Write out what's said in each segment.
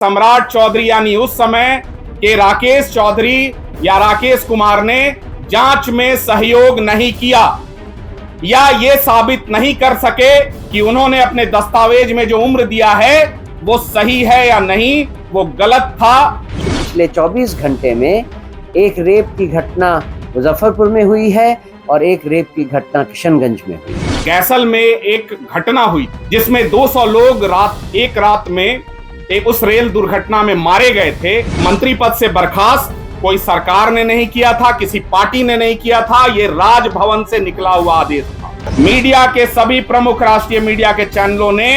सम्राट चौधरी यानी उस समय के राकेश चौधरी या राकेश कुमार ने जांच में सहयोग नहीं किया या ये साबित नहीं कर सके कि उन्होंने अपने दस्तावेज में जो उम्र दिया है वो सही है या नहीं, वो गलत था। पिछले 24 घंटे में एक रेप की घटना मुजफ्फरपुर में हुई है और एक रेप की घटना किशनगंज में हुई। कैसल में एक घटना हुई जिसमें 200 लोग एक रात में उस रेल दुर्घटना में मारे गए थे। मंत्री पद से बर्खास्त कोई सरकार ने नहीं किया था, किसी पार्टी ने नहीं किया था, ये राजभवन से निकला हुआ आदेश था। मीडिया के सभी प्रमुख राष्ट्रीय मीडिया के चैनलों ने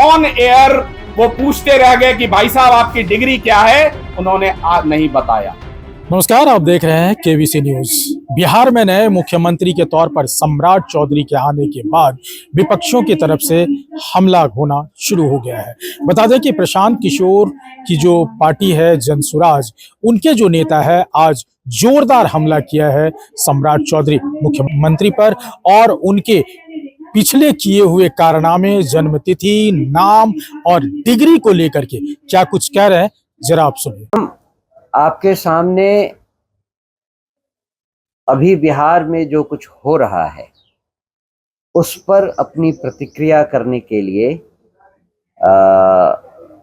ऑन एयर वो पूछते रह गए कि भाई साहब आपकी डिग्री क्या है, उन्होंने आज नहीं बताया। नमस्कार, आप देख रहे हैं केबीसी न्यूज। बिहार में नए मुख्यमंत्री के तौर पर सम्राट चौधरी के आने के बाद विपक्षों की तरफ से हमला होना शुरू हो गया है। बता दें कि प्रशांत किशोर की जो पार्टी है जनसुराज, उनके जो नेता है आज जोरदार हमला किया है सम्राट चौधरी मुख्यमंत्री पर और उनके पिछले किए हुए कारनामे, जन्मतिथि, नाम और डिग्री को लेकर के क्या कुछ कह रहे हैं, जरा आप सुनिए। आपके सामने अभी बिहार में जो कुछ हो रहा है उस पर अपनी प्रतिक्रिया करने के लिए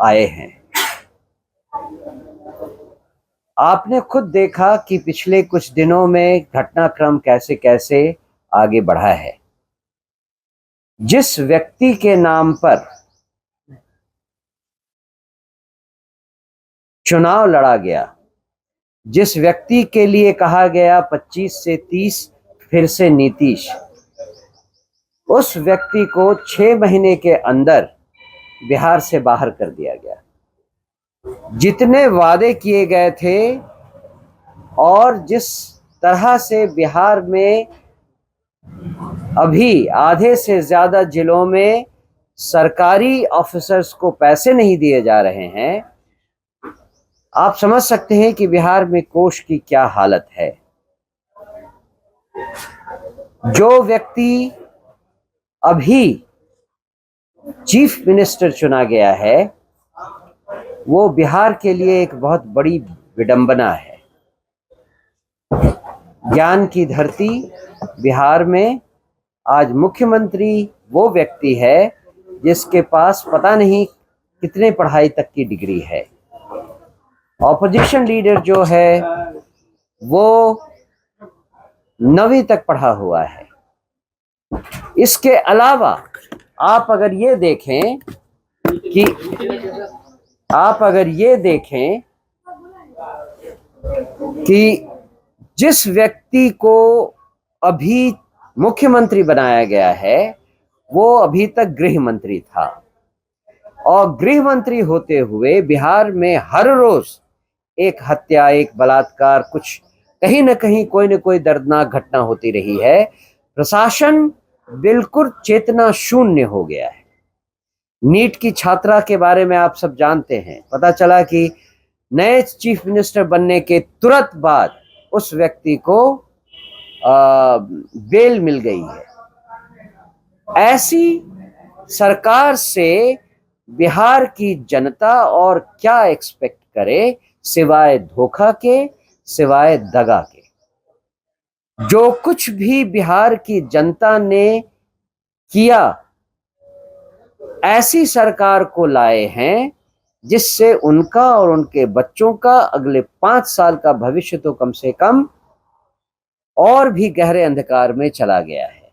आए हैं। आपने खुद देखा कि पिछले कुछ दिनों में घटनाक्रम कैसे कैसे आगे बढ़ा है। जिस व्यक्ति के नाम पर चुनाव लड़ा गया, जिस व्यक्ति के लिए कहा गया 25 से 30 फिर से नीतीश, उस व्यक्ति को 6 महीने के अंदर बिहार से बाहर कर दिया गया। जितने वादे किए गए थे और जिस तरह से बिहार में अभी आधे से ज्यादा जिलों में सरकारी ऑफिसर्स को पैसे नहीं दिए जा रहे हैं, आप समझ सकते हैं कि बिहार में कोष की क्या हालत है। जो व्यक्ति अभी चीफ मिनिस्टर चुना गया है वो बिहार के लिए एक बहुत बड़ी विडंबना है। ज्ञान की धरती बिहार में आज मुख्यमंत्री वो व्यक्ति है जिसके पास पता नहीं कितने पढ़ाई तक की डिग्री है। ऑपोजिशन लीडर जो है वो 9वीं तक पढ़ा हुआ है। इसके अलावा आप अगर ये देखें कि जिस व्यक्ति को अभी मुख्यमंत्री बनाया गया है वो अभी तक गृह मंत्री था और गृह मंत्री होते हुए बिहार में हर रोज एक हत्या, एक बलात्कार, कुछ कहीं न कहीं कोई न कोई दर्दनाक घटना होती रही है। प्रशासन बिल्कुल चेतना शून्य हो गया है। नीट की छात्रा के बारे में आप सब जानते हैं। पता चला कि नए चीफ मिनिस्टर बनने के तुरंत बाद उस व्यक्ति को बेल मिल गई है। ऐसी सरकार से बिहार की जनता और क्या एक्सपेक्ट करे सिवाय धोखा के, सिवाय दगा के। जो कुछ भी बिहार की जनता ने किया, ऐसी सरकार को लाए हैं जिससे उनका और उनके बच्चों का अगले 5 साल का भविष्य तो कम से कम और भी गहरे अंधकार में चला गया है।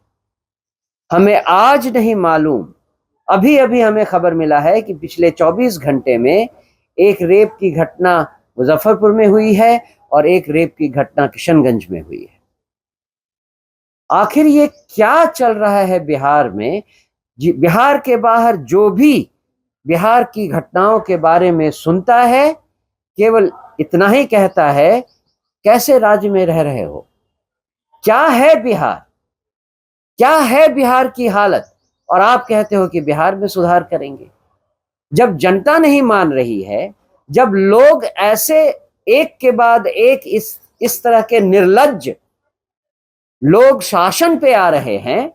हमें आज नहीं मालूम, अभी अभी हमें खबर मिला है कि पिछले 24 घंटे में एक रेप की घटना मुजफ्फरपुर में हुई है और एक रेप की घटना किशनगंज में हुई है। आखिर ये क्या चल रहा है बिहार में? बिहार के बाहर जो भी बिहार की घटनाओं के बारे में सुनता है केवल इतना ही कहता है, कैसे राज्य में रह रहे हो? क्या है बिहार? क्या है बिहार की हालत? और आप कहते हो कि बिहार में सुधार करेंगे। जब जनता नहीं मान रही है, जब लोग ऐसे एक के बाद एक इस तरह के निर्लज्ज लोग शासन पे आ रहे हैं,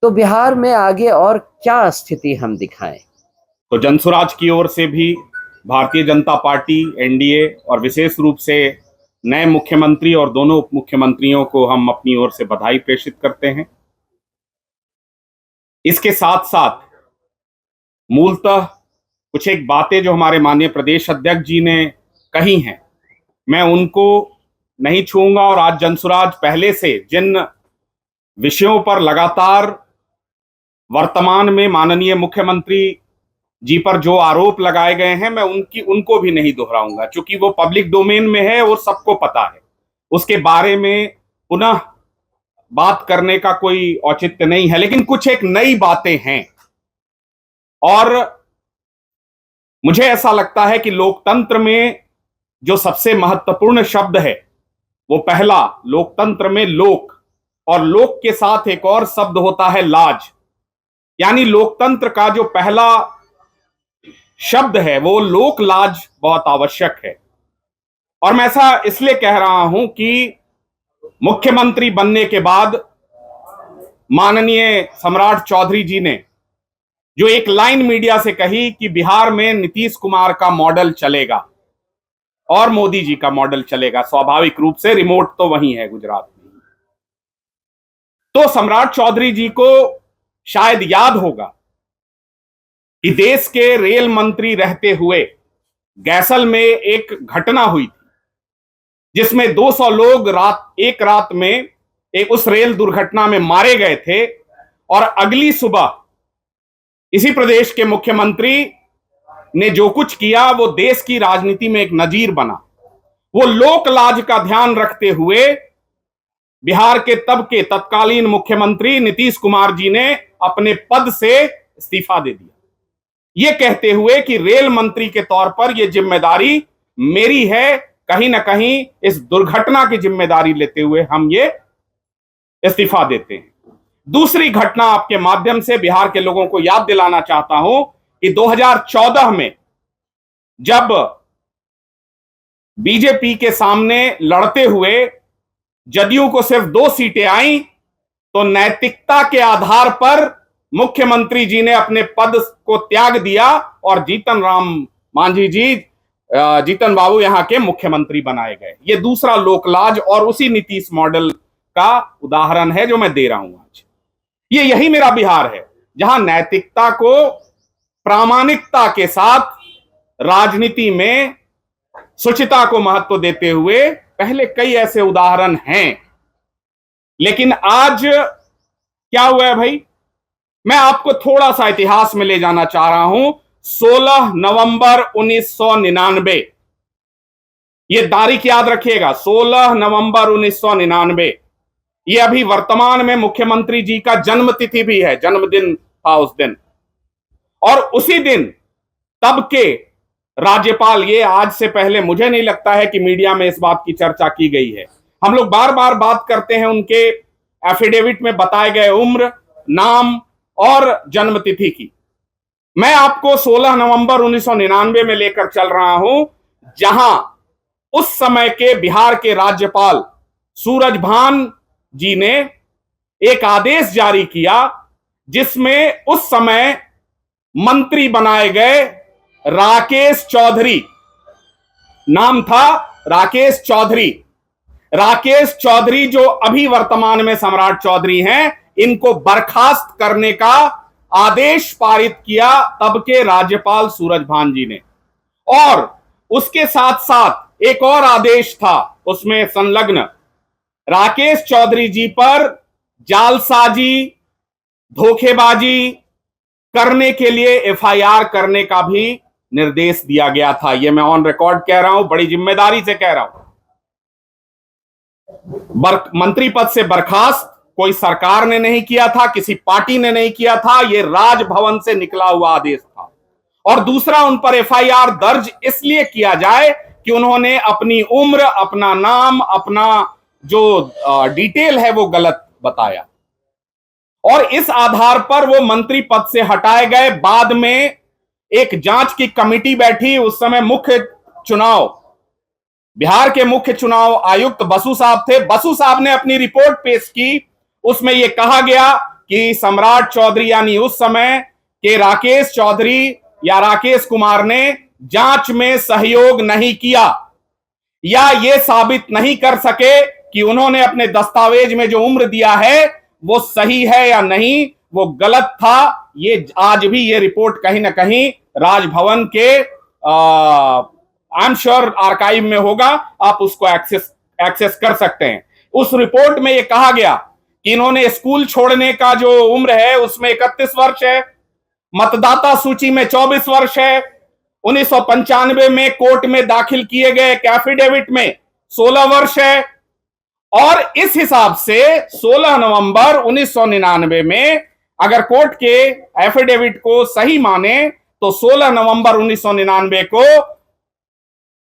तो बिहार में आगे और क्या स्थिति हम दिखाएं? तो जनसुराज की ओर से भी भारतीय जनता पार्टी, एनडीए और विशेष रूप से नए मुख्यमंत्री और दोनों उप मुख्यमंत्रियों को हम अपनी ओर से बधाई प्रेषित करते हैं। इसके साथ साथ मूलतः कुछ एक बातें जो हमारे माननीय प्रदेश अध्यक्ष जी ने कही हैं, मैं उनको नहीं छूऊंगा। और आज जनसुराज पहले से जिन विषयों पर लगातार वर्तमान में माननीय मुख्यमंत्री जी पर जो आरोप लगाए गए हैं, मैं उनको भी नहीं दोहराऊंगा, क्योंकि वो पब्लिक डोमेन में है और सबको पता है। उसके बारे में पुनः बात करने का कोई औचित्य नहीं है। लेकिन कुछ एक नई बातें हैं और मुझे ऐसा लगता है कि लोकतंत्र में जो सबसे महत्वपूर्ण शब्द है वो पहला, लोकतंत्र में लोक, और लोक के साथ एक और शब्द होता है लाज। यानी लोकतंत्र का जो पहला शब्द है वो लोक लाज बहुत आवश्यक है। और मैं ऐसा इसलिए कह रहा हूं कि मुख्यमंत्री बनने के बाद माननीय सम्राट चौधरी जी ने जो एक लाइन मीडिया से कही कि बिहार में नीतीश कुमार का मॉडल चलेगा और मोदी जी का मॉडल चलेगा, स्वाभाविक रूप से रिमोट तो वही है गुजरात में। तो सम्राट चौधरी जी को शायद याद होगा कि देश के रेल मंत्री रहते हुए गैसल में एक घटना हुई थी जिसमें 200 लोग एक रात में उस रेल दुर्घटना में मारे गए थे। और अगली सुबह इसी प्रदेश के मुख्यमंत्री ने जो कुछ किया वो देश की राजनीति में एक नजीर बना। वो लोक लाज का ध्यान रखते हुए बिहार के तब के तत्कालीन मुख्यमंत्री नीतीश कुमार जी ने अपने पद से इस्तीफा दे दिया, ये कहते हुए कि रेल मंत्री के तौर पर यह जिम्मेदारी मेरी है, कहीं ना कहीं इस दुर्घटना की जिम्मेदारी लेते हुए हम ये इस्तीफा देते हैं। दूसरी घटना आपके माध्यम से बिहार के लोगों को याद दिलाना चाहता हूं कि 2014 में जब बीजेपी के सामने लड़ते हुए जदयू को सिर्फ 2 सीटें आई तो नैतिकता के आधार पर मुख्यमंत्री जी ने अपने पद को त्याग दिया और जीतन राम मांझी जी, जीतन बाबू यहां के मुख्यमंत्री बनाए गए। ये दूसरा लोकलाज और उसी नीतीश मॉडल का उदाहरण है जो मैं दे रहा हूं आज। ये यही मेरा बिहार है जहां नैतिकता को प्रामाणिकता के साथ राजनीति में शुचिता को महत्व देते हुए पहले कई ऐसे उदाहरण हैं। लेकिन आज क्या हुआ है भाई, मैं आपको थोड़ा सा इतिहास में ले जाना चाह रहा हूं। 16 नवंबर 1999, यह तारीख याद रखिएगा, 16 नवंबर 1999। यह अभी वर्तमान में मुख्यमंत्री जी का जन्मतिथि भी है, जन्मदिन था उस दिन। और उसी दिन तब के राज्यपाल, ये आज से पहले मुझे नहीं लगता है कि मीडिया में इस बात की चर्चा की गई है, हम लोग बार बार बात करते हैं उनके एफिडेविट में बताए गए उम्र, नाम और जन्मतिथि की। मैं आपको 16 नवंबर 1999 में लेकर चल रहा हूं, जहां उस समय के बिहार के राज्यपाल सूरजभान जी ने एक आदेश जारी किया जिसमें उस समय मंत्री बनाए गए राकेश चौधरी, नाम था राकेश चौधरी। राकेश चौधरी जो अभी वर्तमान में सम्राट चौधरी हैं, इनको बर्खास्त करने का आदेश पारित किया तब के राज्यपाल सूरजभान जी ने। और उसके साथ साथ एक और आदेश था उसमें संलग्न, राकेश चौधरी जी पर जालसाजी, धोखेबाजी करने के लिए एफआईआर करने का भी निर्देश दिया गया था। यह मैं ऑन रिकॉर्ड कह रहा हूं, बड़ी जिम्मेदारी से कह रहा हूं। मंत्री पद से बर्खास्त कोई सरकार ने नहीं किया था, किसी पार्टी ने नहीं किया था, यह राजभवन से निकला हुआ आदेश था। और दूसरा, उन पर एफआईआर दर्ज इसलिए किया जाए कि उन्होंने अपनी उम्र, अपना नाम, अपना जो डिटेल है वो गलत बताया और इस आधार पर वो मंत्री पद से हटाए गए। बाद में एक जांच की कमेटी बैठी, उस समय बिहार के मुख्य चुनाव आयुक्त बसु साहब थे। बसु साहब ने अपनी रिपोर्ट पेश की, उसमें यह कहा गया कि सम्राट चौधरी यानी उस समय के राकेश चौधरी या राकेश कुमार ने जांच में सहयोग नहीं किया या ये साबित नहीं कर सके कि उन्होंने अपने दस्तावेज में जो उम्र दिया है वो सही है या नहीं, वो गलत था, ये आज भी ये रिपोर्ट कहीं ना कहीं राजभवन के आई एम श्योर आर्काइव में होगा, आप उसको एक्सेस कर सकते हैं। उस रिपोर्ट में ये कहा गया कि इन्होंने स्कूल छोड़ने का जो उम्र है उसमें 31 वर्ष है, मतदाता सूची में 24 वर्ष है, 1995 में कोर्ट में दाखिल किए गए एफिडेविट में 16 वर्ष है, और इस हिसाब से 16 नवंबर 1999 में अगर कोर्ट के एफिडेविट को सही माने तो 16 नवंबर 1999 को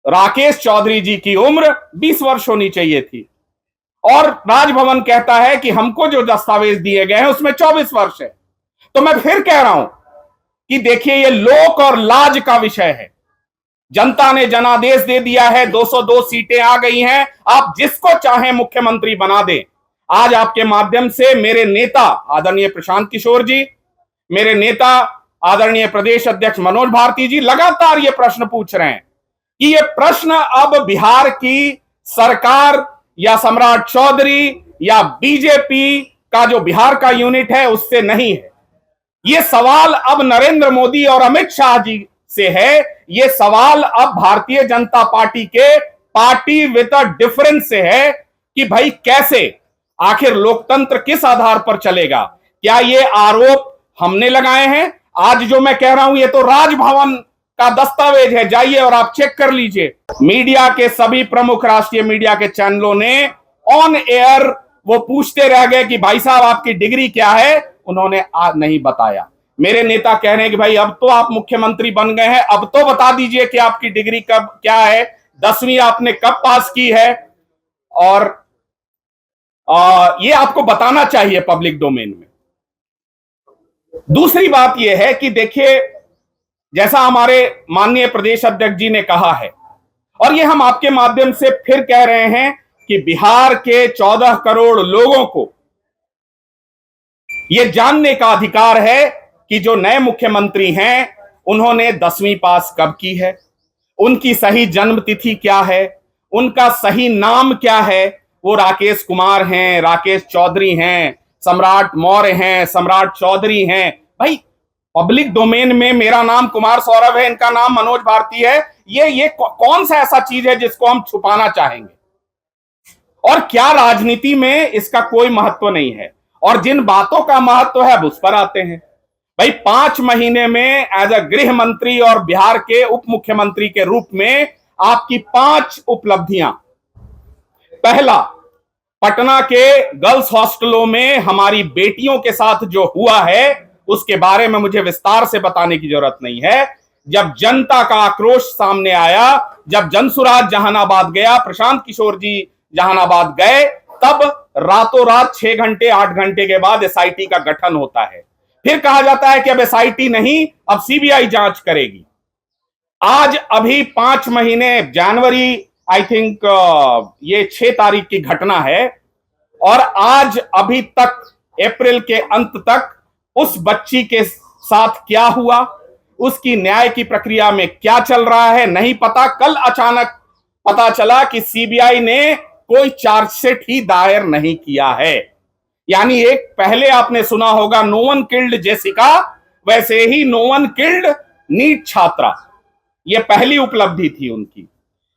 राकेश चौधरी जी की उम्र 20 वर्ष होनी चाहिए थी, और राजभवन कहता है कि हमको जो दस्तावेज दिए गए हैं उसमें 24 वर्ष है। तो मैं फिर कह रहा हूं कि देखिए ये लोक और लाज का विषय है। जनता ने जनादेश दे दिया है, 202 सीटें आ गई हैं, आप जिसको चाहें मुख्यमंत्री बना दें। आज आपके माध्यम से मेरे नेता आदरणीय प्रशांत किशोर जी, मेरे नेता आदरणीय प्रदेश अध्यक्ष मनोज भारती जी लगातार ये प्रश्न पूछ रहे हैं कि ये प्रश्न अब बिहार की सरकार या सम्राट चौधरी या बीजेपी का जो बिहार का यूनिट है उससे नहीं है। ये सवाल अब नरेंद्र मोदी और अमित शाह जी से है, ये सवाल अब भारतीय जनता पार्टी के पार्टी विद अ डिफरेंस से है कि भाई कैसे, आखिर लोकतंत्र किस आधार पर चलेगा। क्या ये आरोप हमने लगाए हैं? आज जो मैं कह रहा हूं ये तो राजभवन का दस्तावेज है, जाइए और आप चेक कर लीजिए। मीडिया के सभी प्रमुख राष्ट्रीय मीडिया के चैनलों ने ऑन एयर वो पूछते रह गए कि भाई साहब आपकी डिग्री क्या है, उन्होंने आज नहीं बताया। मेरे नेता कह रहे हैं कि भाई अब तो आप मुख्यमंत्री बन गए हैं, अब तो बता दीजिए कि आपकी डिग्री कब क्या है, 10वीं आपने कब पास की है, और ये आपको बताना चाहिए पब्लिक डोमेन में। दूसरी बात यह है कि देखिए, जैसा हमारे माननीय प्रदेश अध्यक्ष जी ने कहा है, और ये हम आपके माध्यम से फिर कह रहे हैं कि बिहार के 14 करोड़ लोगों को यह जानने का अधिकार है कि जो नए मुख्यमंत्री हैं उन्होंने 10वीं पास कब की है, उनकी सही जन्म तिथि क्या है, उनका सही नाम क्या है। वो राकेश कुमार हैं, राकेश चौधरी हैं, सम्राट मौर्य हैं, सम्राट चौधरी हैं। भाई पब्लिक डोमेन में मेरा नाम कुमार सौरभ है, इनका नाम मनोज भारती है, ये कौन सा ऐसा चीज है जिसको हम छुपाना चाहेंगे? और क्या राजनीति में इसका कोई महत्व नहीं है? और जिन बातों का महत्व है अब उस पर आते हैं। भाई 5 महीने में एज अ गृह मंत्री और बिहार के उप मुख्यमंत्री के रूप में आपकी 5 उपलब्धियां। पहला, पटना के गर्ल्स हॉस्टलों में हमारी बेटियों के साथ जो हुआ है उसके बारे में मुझे विस्तार से बताने की जरूरत नहीं है। जब जनता का आक्रोश सामने आया, जब जनसुराज जहानाबाद गया, प्रशांत किशोर जी जहानाबाद गए, तब रातों रात 6 घंटे 8 घंटे के बाद एसआईटी का गठन होता है। फिर कहा जाता है कि अब एसआईटी नहीं, अब सीबीआई जांच करेगी। आज अभी 5 महीने, जनवरी आई थिंक ये 6 तारीख की घटना है, और आज अभी तक अप्रैल के अंत तक उस बच्ची के साथ क्या हुआ, उसकी न्याय की प्रक्रिया में क्या चल रहा है नहीं पता। कल अचानक पता चला कि सीबीआई ने कोई चार्जशीट ही दायर नहीं किया है। यानी एक पहले आपने सुना होगा नो वन किल्ड जेसिका, वैसे ही नो वन किल्ड नीट छात्रा। यह पहली उपलब्धि थी उनकी,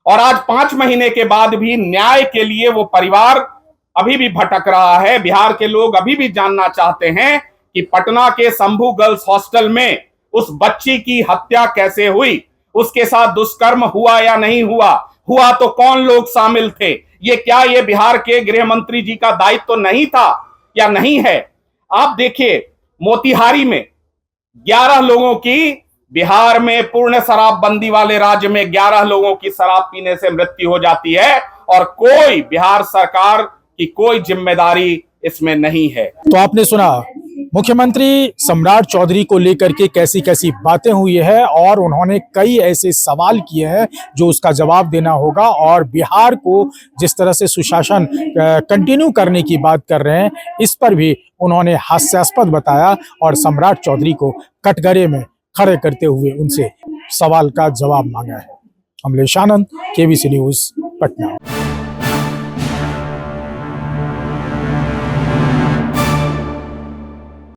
और आज 5 महीने के बाद भी न्याय के लिए वो परिवार अभी भी भटक रहा है। बिहार के लोग अभी भी जानना चाहते हैं कि पटना के शंभू गर्ल्स हॉस्टल में उस बच्ची की हत्या कैसे हुई, उसके साथ दुष्कर्म हुआ या नहीं हुआ, हुआ तो कौन लोग शामिल थे। क्या ये बिहार के गृह मंत्री जी का दायित्व तो नहीं था या नहीं है? आप देखिए, मोतिहारी में 11 लोगों की, बिहार में पूर्ण शराबबंदी वाले राज्य में 11 लोगों की शराब पीने से मृत्यु हो जाती है, और कोई बिहार सरकार की कोई जिम्मेदारी इसमें नहीं है। तो आपने सुना मुख्यमंत्री सम्राट चौधरी को लेकर के कैसी कैसी बातें हुई है, और उन्होंने कई ऐसे सवाल किए हैं जो उसका जवाब देना होगा। और बिहार को जिस तरह से सुशासन कंटिन्यू करने की बात कर रहे हैं, इस पर भी उन्होंने हास्यास्पद बताया और सम्राट चौधरी को कटघरे में खड़े करते हुए उनसे सवाल का जवाब मांगा है। अमलेश आनंद, केबीसी न्यूज, पटना।